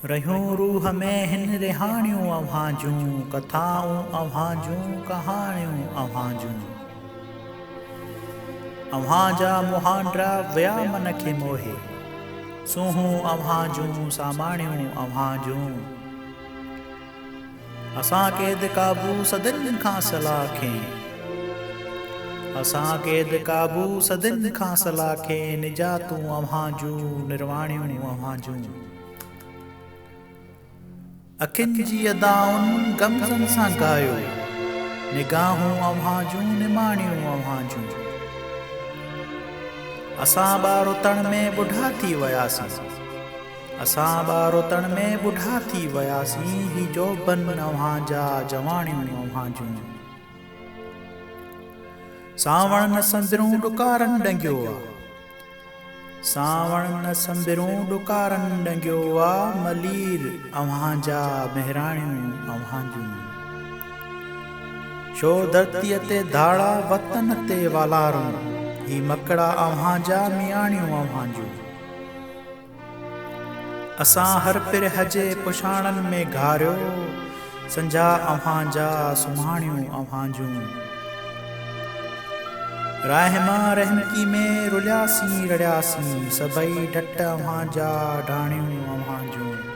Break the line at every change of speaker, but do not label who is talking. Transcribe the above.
रहियूं रूह में हिन रिहाणियूं अव्हां जूं कथाऊं अव्हां जूं कहाणियूं अव्हां जूं। अव्हां जा मुहांडा विया मन खे मोहे, सूंहूं अव्हां जूं सामाणियूं अव्हां जूं। असां क़ैद क़ाबू सदियुनि खां सलाखे, असां क़ैद क़ाबू सदियुनि खां सलाखे, निजातूं अव्हां जूं निर्वाणियूं अव्हां जूं। अखियुनि जी अदाउनि गमज़नि सां गायो, निगाहूं अव्हां जूं निमाणियूं अव्हां जूं। असां ॿारउतण में बुढ़ा थी वियासीं, असां ॿारउतण में बुढ़ा थी वियासीं, ही जोबन अव्हां जा जवाणियूं अव्हां जूं। सावण न संदरूं ॾुकारनि ॾंगियो आ, सावण न संदरूं ॾुकारनि ॾंगियो आ, मलीर अव्हां जा महिराणियूं अव्हां जूं। छो धरतीअ ते धाड़ा वतन ते वालारूं, ही मकड़ा अव्हां जा मियाणियूं अव्हां जूं। असां हर पिरह जे पुछाणनि में घारियो, संझा अव्हां जा सुम्हाणियूं अव्हां जूं। रहमा रहमती में रुलियासीं रड़ियासीं, सभई ढट अव्हां जा ढाणियूं अव्हां जूं।